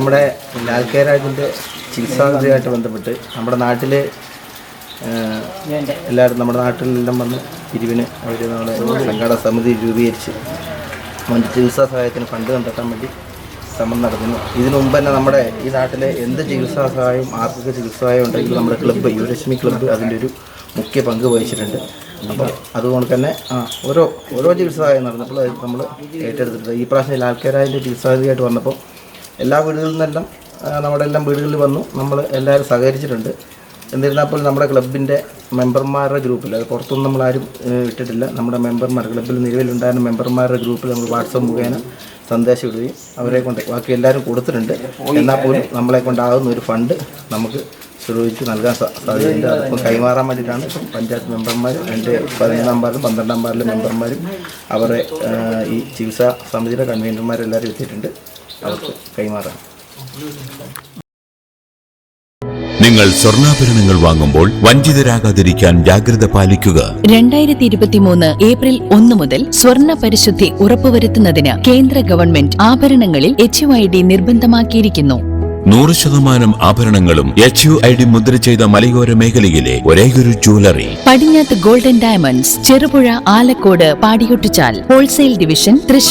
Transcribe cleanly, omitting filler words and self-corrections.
നമ്മുടെ ലാൽക്കേരാജിൻ്റെ ചികിത്സാപദ്ധതിയായിട്ട് ബന്ധപ്പെട്ട് നമ്മുടെ നാട്ടിൽ എല്ലാവരും നമ്മുടെ നാട്ടിലെല്ലാം വന്ന് പിരിവിന് അവർ നമ്മുടെ സംഘാടക സമിതി രൂപീകരിച്ച് മറ്റ് ചികിത്സാ സഹായത്തിന് ഫണ്ട് കണ്ടെത്താൻ വേണ്ടി ശ്രമം നടത്തുന്നു. ഇതിനു മുമ്പ് തന്നെ നമ്മുടെ ഈ നാട്ടിലെ എന്ത് ചികിത്സാ സഹായവും ആർക്കൊക്കെ ചികിത്സാ സഹായം ഉണ്ടെങ്കിലും നമ്മുടെ ക്ലബ്ബ് യുവലക്ഷ്മി ക്ലബ്ബ് അതിൻ്റെ ഒരു മുഖ്യ പങ്ക് വഹിച്ചിട്ടുണ്ട്. അപ്പോൾ അതുകൊണ്ട് തന്നെ ഓരോ ചികിത്സാ സഹായം നടന്നപ്പോൾ അത് നമ്മൾ ഏറ്റെടുത്തിട്ടുണ്ട്. ഈ പ്രാവശ്യം ലാൽക്കേരാജിൻ്റെ ചികിത്സാപദ്ധതിയായിട്ട് വന്നപ്പോൾ എല്ലാ വീടുകളിൽ നിന്നെല്ലാം നമ്മുടെ എല്ലാം വീടുകളിൽ വന്നു നമ്മൾ എല്ലാവരും സഹകരിച്ചിട്ടുണ്ട്. എന്നിരുന്നാൽ പോലും നമ്മുടെ ക്ലബിൻ്റെ മെമ്പർമാരുടെ ഗ്രൂപ്പിൽ, അത് പുറത്തൊന്നും നമ്മളാരും ഇട്ടിട്ടില്ല, നമ്മുടെ മെമ്പർമാർ ക്ലബ്ബിൽ നിലവിലുണ്ടായിരുന്ന മെമ്പർമാരുടെ ഗ്രൂപ്പിൽ നമ്മൾ വാട്സപ്പ് മുഖേന സന്ദേശം ഇടുകയും അവരെ കൊണ്ട് ബാക്കി എല്ലാവരും കൊടുത്തിട്ടുണ്ട്. എന്നാൽ പോലും നമ്മളെ കൊണ്ടാകുന്ന ഒരു ഫണ്ട് നമുക്ക് സ്വരൂപിച്ച് നൽകാൻ സാധ്യതയുണ്ട്. അതിപ്പോൾ കൈമാറാൻ വേണ്ടിയിട്ടാണ് ഇപ്പം പഞ്ചായത്ത് മെമ്പർമാർ, എൻ്റെ 11-ാം വാർഡിലും 12-ാം വാർഡിലെ മെമ്പർമാരും അവരെ ഈ ചികിത്സാ സമിതിയുടെ കൺവീനർമാരെല്ലാവരും എത്തിയിട്ടുണ്ട്. അവർക്ക് കൈമാറാൻ. നിങ്ങൾ സ്വർണ്ണാഭരണങ്ങൾ വാങ്ങുമ്പോൾ വഞ്ചിതരാകാതിരിക്കാൻ ജാഗ്രത പാലിക്കുക. 2023 ഏപ്രിൽ 1 മുതൽ സ്വർണ്ണ പരിശുദ്ധി ഉറപ്പുവരുത്തുന്നതിന് കേന്ദ്ര ഗവൺമെന്റ് ആഭരണങ്ങളിൽ HUID നിർബന്ധമാക്കിയിരിക്കുന്നു. 100% ആഭരണങ്ങളും HUID മുദ്ര ചെയ്ത മലയോര മേഖലയിലെ ഒരേയൊരു ജ്വല്ലറി പടിഞ്ഞാത്ത് golden diamonds, Cherupuzha, Alakode, Padiyottuchal, wholesale division, Thrissur.